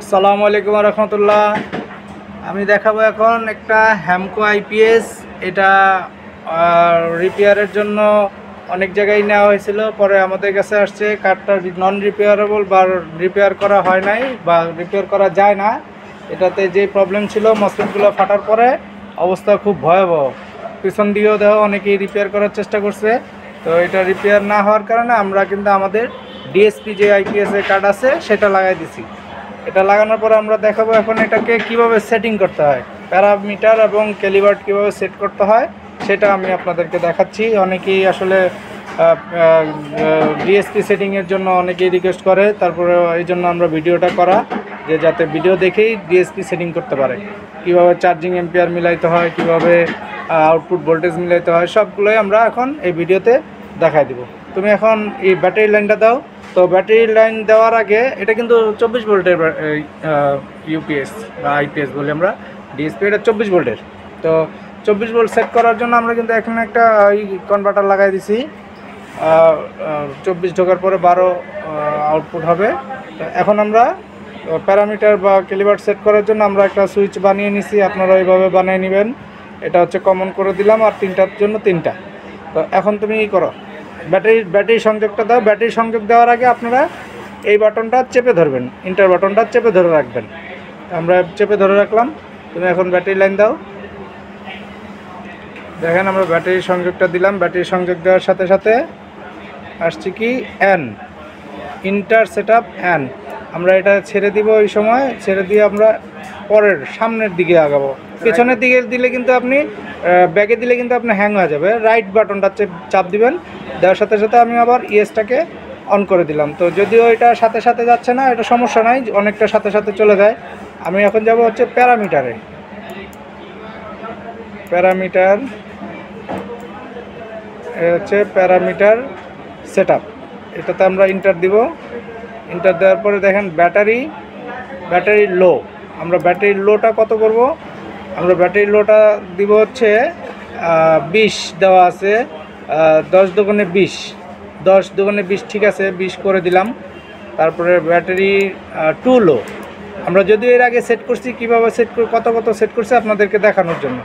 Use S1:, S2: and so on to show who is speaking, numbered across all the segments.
S1: আসসালামু আলাইকুম রহমতুল্লাহ। আমি দেখাবো এখন একটা হ্যামকো আইপিএস। এটা রিপেয়ারের জন্য অনেক জায়গায় নেওয়া হয়েছিল, পরে আমাদের কাছে আসছে কার্ডটা নন রিপেয়ারেবল বা রিপেয়ার করা হয় নাই বা রিপেয়ার করা যায় না। এটাতে যে প্রবলেম ছিল, মসলিনগুলো ফাটার পরে অবস্থা খুব ভয়াবহ। পিছন দিকেও দেখো অনেকেই রিপেয়ার করার চেষ্টা করছে। তো এটা রিপেয়ার না হওয়ার কারণে আমরা কিন্তু আমাদের ডিএসপি যে আইপিএসের কার্ড আছে সেটা লাগাই দিছি। এটা লাগানোর পর আমরা দেখাবো এখন এটাকে কিভাবে সেটিং করতে হয়, প্যারামিটার এবং ক্যালিবার্ট কিভাবে সেট করতে হয় সেটা আমি আপনাদেরকে দেখাচ্ছি। অনেকেই আসলে ডিএসপি সেটিংয়ের জন্য অনেকেই রিকোয়েস্ট করে, তারপরে এই জন্য আমরা ভিডিওটা করা, যে যাতে ভিডিও দেখেই ডিএসপি সেটিং করতে পারে। কিভাবে চার্জিং এম্পিয়ার মিলাইতে হয়, কিভাবে আউটপুট ভোল্টেজ মিলাইতে হয়, সবগুলোই আমরা এখন এই ভিডিওতে দেখাই দিব। তুমি এখন এই ব্যাটারি লাইনটা দাও। তো ব্যাটারি লাইন দেওয়ার আগে এটা কিন্তু 24 ভোল্টের ইউপিএস বা আইপিএস বলি আমরা, ডিএসপি এটা 24 ভোল্টের। তো 24 ভোল্ট সেট করার জন্য আমরা কিন্তু এখানে একটা কনভার্টার লাগাই দিছি। 24 ঢোকার পরে 12 আউটপুট হবে। তো এখন আমরা প্যারামিটার বা ক্যালিবার্ট সেট করার জন্য আমরা একটা সুইচ বানিয়ে নিছি, আপনারা এইভাবে বানিয়ে নেবেন। এটা হচ্ছে কমন করে দিলাম, আর তিনটার জন্য তিনটা। তো এখন তুমি কী করো, ব্যাটারি সংযোগটা দাও। ব্যাটারি সংযোগ দেওয়ার আগে আপনারা এই বাটনটা চেপে ধরবেন, ইন্টার বাটনটা চেপে ধরে রাখবেন। আমরা চেপে ধরে রাখলাম। তুমি এখন ব্যাটারি লাইন দাও। দেখেন আমরা ব্যাটারি সংযোগটা দিলাম। ব্যাটারি সংযোগ দেওয়ার সাথে সাথে আসছে কি N, inter set up N. আমরা এটা ছেড়ে দিব, ওই সময় ছেড়ে দিয়ে আমরা পরের সামনের দিকে আগাবো। পেছনের দিকে দিলে কিন্তু আপনি ব্যাগে দিলে কিন্তু আপনি হ্যাং হয়ে যাবে। রাইট বাটনটা চাপ দিবেন। দেওয়ার সাথে সাথে আমি আবার ইএসটাকে অন করে দিলাম। তো যদিও এটা সাথে সাথে যাচ্ছে না, এটা সমস্যা নাই, অনেকটা সাথে সাথে চলে যায়। আমি এখন যাব হচ্ছে প্যারামিটারে। প্যারামিটার হচ্ছে প্যারামিটার সেট আপ, এটাতে আমরা ইন্টার দিব। ইন্টার দেওয়ার পরে দেখেন ব্যাটারি লো। আমরা ব্যাটারি লোটা কত করব, আমরা ব্যাটারি লোটা দিব হচ্ছে 20 দেওয়া আছে। 10 দুগুণে 20, 10 দুগুণে 20, ঠিক আছে, 20 করে দিলাম। তারপরে ব্যাটারি 2 লো। আমরা যদিও এর আগে সেট করছি, কীভাবে সেট করে কত সেট করছি আপনাদেরকে দেখানোর জন্য।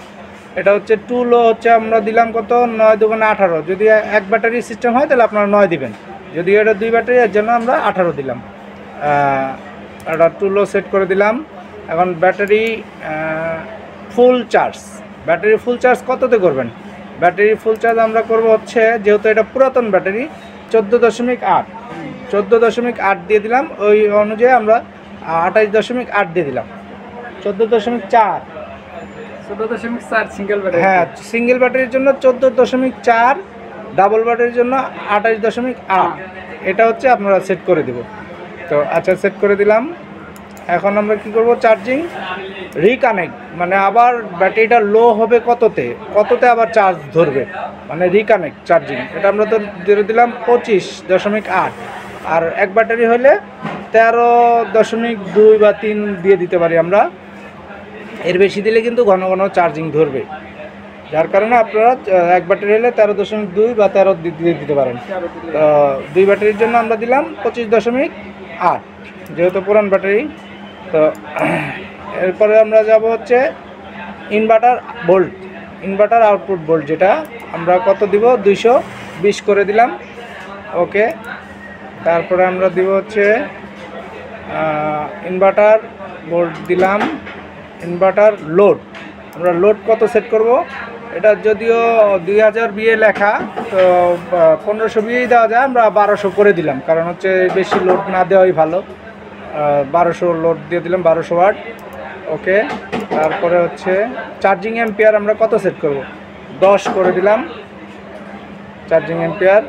S1: এটা হচ্ছে 2 লো হচ্ছে আমরা দিলাম কত, 9 দুগুণে 18। যদি এক ব্যাটারি সিস্টেম হয় তাহলে আপনারা 9 দিবেন, যদি এটা 2 ব্যাটারি, এর জন্য আমরা 18 দিলাম। এটা 2 লো সেট করে দিলাম। এখন battery full charge, battery full charge কততে করবেন? ব্যাটারি ফুল চার্জ আমরা করব হচ্ছে, যেহেতু এটা পুরাতন ব্যাটারি, 14.8 দিয়ে দিলাম। ওই অনুযায়ী আমরা 28.8 দিয়ে দিলাম। 14.4
S2: সিঙ্গেল ব্যাটারি।
S1: হ্যাঁ, সিঙ্গেল ব্যাটারির জন্য 14.4, ডাবল ব্যাটারির জন্য 28.8। এটা হচ্ছে আপনারা সেট করে দেব। তো আচ্ছা, সেট করে দিলাম। এখন আমরা কি করব, চার্জিং রিকানেক্ট, মানে আবার ব্যাটারিটা লো হবে কততে আবার চার্জ ধরবে, মানে রিকানেক্ট চার্জিং। এটা আমরা তো দিয়ে দিলাম 25.8, আর এক ব্যাটারি হলে 13.2 বা 3 দিয়ে দিতে পারি আমরা। এর বেশি দিলে কিন্তু ঘন ঘন চার্জিং ধরবে, যার কারণে আপনারা এক ব্যাটারি হলে 13.2 বা 13 দিয়ে দিতে পারেন। তো 2 ব্যাটারির জন্য আমরা দিলাম 25.8, যেহেতু পুরান ব্যাটারি। তো এরপরে আমরা যাব হচ্ছে inverter volt, inverter output volt, যেটা আমরা কত দিব, 220 করে দিলাম। ওকে, তারপরে আমরা দিব হচ্ছে ইনভার্টার ভোল্ট দিলাম। ইনভার্টার লোড, আমরা লোড কত সেট করব, এটা যদিও 2000 বিয়ে লেখা, তো 1500 বিয়েই দেওয়া যায়, আমরা 1200 করে দিলাম, কারণ হচ্ছে বেশি লোড না দেওয়াই ভালো। 1200 লোড দিয়ে দিলাম, 1200 ওয়াট। ওকে, তারপরে হচ্ছে চার্জিং এম্পিয়ার আমরা কত সেট করব, 10 করে দিলাম চার্জিং এম্পিয়ার।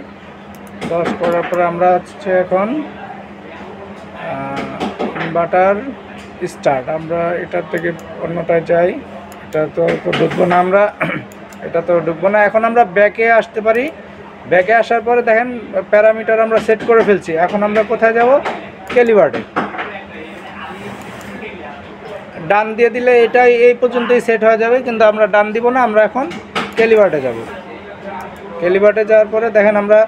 S1: 10 করার পরে আমরা হচ্ছে এখন ইনভার্টার স্টার্ট, আমরা এটার থেকে অন্যটায় যাই। এটা তো ঢুকবো না আমরা, এটা তো ঢুকবো না। এখন আমরা ব্যাকে আসতে পারি। ব্যাকে আসার পরে দেখেন প্যারামিটার আমরা সেট করে ফেলছি। এখন আমরা কোথায় যাব, ক্যালিবার্টে। ডান দিয়ে দিলে এটাই এই পর্যন্তই সেট হয়ে যাবে, কিন্তু আমরা ডান দিব না, আমরা এখন ক্যালিবার্টে যাব। ক্যালিবার্টে যাওয়ার পরে দেখেন আমরা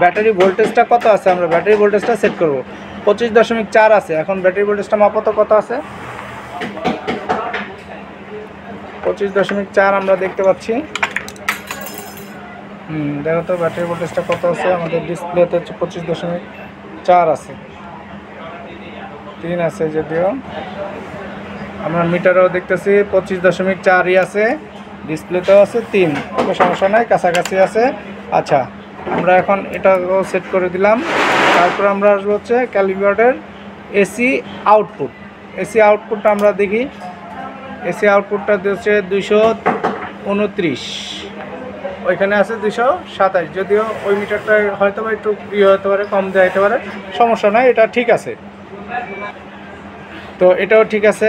S1: ব্যাটারি ভোল্টেজটা কত আছে, আমরা ব্যাটারি ভোল্টেজটা সেট করব। 25.4 আছে। এখন ব্যাটারি ভোল্টেজটা মাপো তো কত আছে। 25.4 আমরা দেখতে পাচ্ছি। দেখো তো ব্যাটারি ভোল্টেজটা কত আছে। আমাদের ডিসপ্লেতে হচ্ছে 25.4 আছে, 3 আছে যদিও। আমরা মিটারেও দেখতেছি 25.4ই আছে, ডিসপ্লেতেও আছে 3। কোনো সমস্যা নাই, কাছাকাছি আছে। আচ্ছা, আমরা এখন এটাও সেট করে দিলাম। তারপর আমরা আসবো হচ্ছে ক্যালিব্রেটের এসি আউটপুট। এসি আউটপুটটা আমরা দেখি। এসি আউটপুটটা হচ্ছে 229, ওইখানে আছে 227। যদিও ওই মিটারটা হয়তো বা একটু হতে পারে, কম যাইতে পারে, সমস্যা নাই, এটা ঠিক আছে। তো এটাও ঠিক আছে।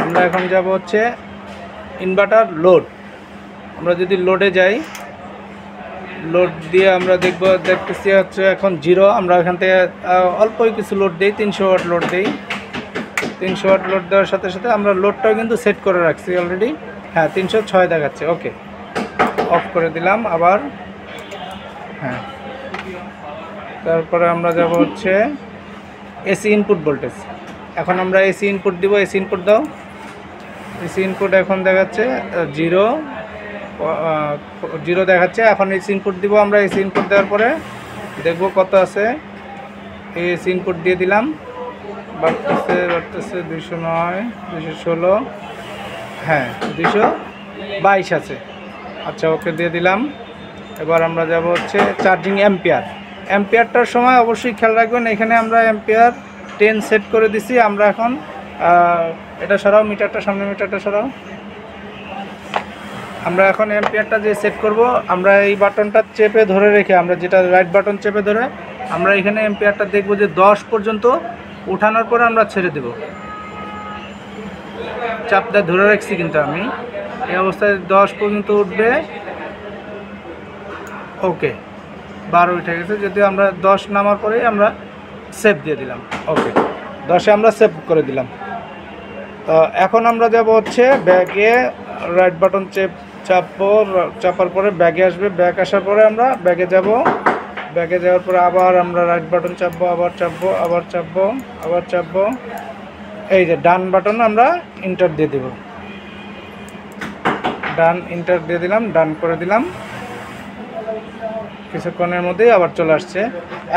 S1: আমরা এখন যাব হচ্ছে ইনভার্টার লোড। আমরা যদি লোডে যাই, লোড দিয়ে আমরা দেখতেছি হচ্ছে এখন 0। আমরা এখান থেকে অল্পই কিছু লোড দিই, 300 ওয়াট লোড দিই। 300 ওয়াট লোড দেওয়ার সাথে সাথে আমরা লোডটাও কিন্তু সেট করে রাখছি অলরেডি। হ্যাঁ, 306 দেখাচ্ছে। ওকে, অফ করে দিলাম আবার। হ্যাঁ, তারপরে আমরা যাব হচ্ছে এসি ইনপুট ভোল্টেজ। এখন আমরা এসি ইনপুট দিব। এসি ইনপুট দাও। এসি ইনপুট এখন দেখাচ্ছে 0 দেখাচ্ছে। এখন এসি ইনপুট দিব আমরা। এসি ইনপুট দেওয়ার পরে দেখব কত আছে। এসি ইনপুট দিয়ে দিলাম। বাড়তেছে 209, 216, হ্যাঁ 222 আছে। আচ্ছা, ওকে দিয়ে দিলাম। এবার আমরা যাব হচ্ছে চার্জিং অ্যাম্পিয়ার। অ্যাম্পিয়ারটার সময় অবশ্যই খেয়াল রাখবেন, এখানে আমরা অ্যাম্পিয়ার 10 সেট করে দিছি। আমরা এখন এটা সরাও, মিটারটা সামনে, মিটারটা সরাও। আমরা এখন অ্যাম্পিয়ারটা যে সেট করব, আমরা এই বাটনটা চেপে ধরে রেখে, আমরা যেটা রাইট বাটন চেপে ধরে আমরা এখানে অ্যাম্পিয়ারটা দেখব যে 10 পর্যন্ত উঠানোর পরে আমরা ছেড়ে দেব। চাপটা ধরে রাখছি কিন্তু আমি, এই অবস্থায় 10 পর্যন্ত উঠবে। ওকে, 12 উঠে গেছে। যদি আমরা 10 নামার পরেই আমরা সেভ দিয়ে দিলাম। ওকে, 10-এ আমরা সেভ করে দিলাম। তো এখন আমরা যাব হচ্ছে ব্যাগে। রাইট বাটন চাপবো, চাপার পরে ব্যাগে আসবে। ব্যাগ আসার পরে আমরা ব্যাগে যাব। ব্যাগে যাওয়ার পরে আবার আমরা রাইট বাটন চাপবো, আবার চাপবো, আবার চাপবো, আবার চাপবো। এই যে ডান বাটন আমরা ইন্টার দিয়ে দেব। ডান ইন্টার দিয়ে দিলাম, ডান করে দিলাম। কিছুক্ষণের মধ্যেই আবার চলে আসছে।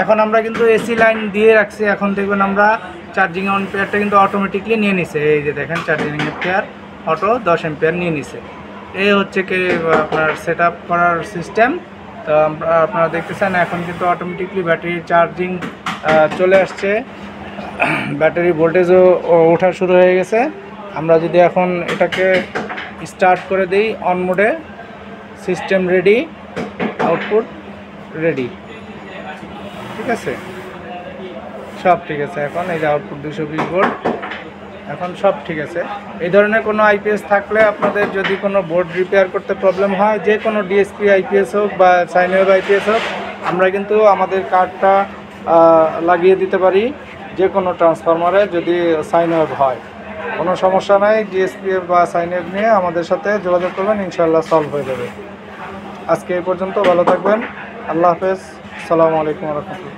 S1: এখন আমরা কিন্তু এসি লাইন দিয়ে রাখছি। এখন দেখবেন আমরা চার্জিং অ্যাম্পিয়ারটা কিন্তু অটোমেটিকলি নিয়ে নিছে। এই যে দেখেন চার্জিং অ্যাম্পিয়ার অটো 10 অ্যাম্পিয়ার নিয়ে নিছে। এই হচ্ছে কি আপনার সেট আপ করার সিস্টেম। তো আপনারা দেখতেছেন এখন কিন্তু অটোমেটিকলি ব্যাটারি চার্জিং চলে আসছে। ব্যাটারি ভোল্টেজও ওঠা শুরু হয়ে গেছে। আমরা যদি এখন এটাকে স্টার্ট করে দিই অন মোডে, সিস্টেম রেডি, আউটপুট রেডি, ঠিক আছে, সব ঠিক আছে। এখন এই যে আউটপুট 220 ভোল্ট, এখন সব ঠিক আছে। এই ধরনের কোনো আইপিএস থাকলে আপনাদের যদি কোনো বোর্ড রিপেয়ার করতে প্রবলেম হয়, যে কোনো ডিএসপি আইপিএস হোক বা সাইন ওয়েভ আইপিএস হোক, আমরা কিন্তু আমাদের কার্ডটা লাগিয়ে দিতে পারি যে কোনো ট্রান্সফরমারে যদি সাইন ওয়েভ হয়। কোনো সমস্যা নাই, ডিএসপি বা সাইন ওয়েভ নিয়ে আমাদের সাথে যোগাযোগ করবেন, ইনশাআল্লাহ সলভ হয়ে যাবে। আজকে এই পর্যন্ত, ভালো থাকবেন, আল্লাহ হাফেজ, আসসালামু আলাইকুম ওয়া রাহমাতুল্লাহ।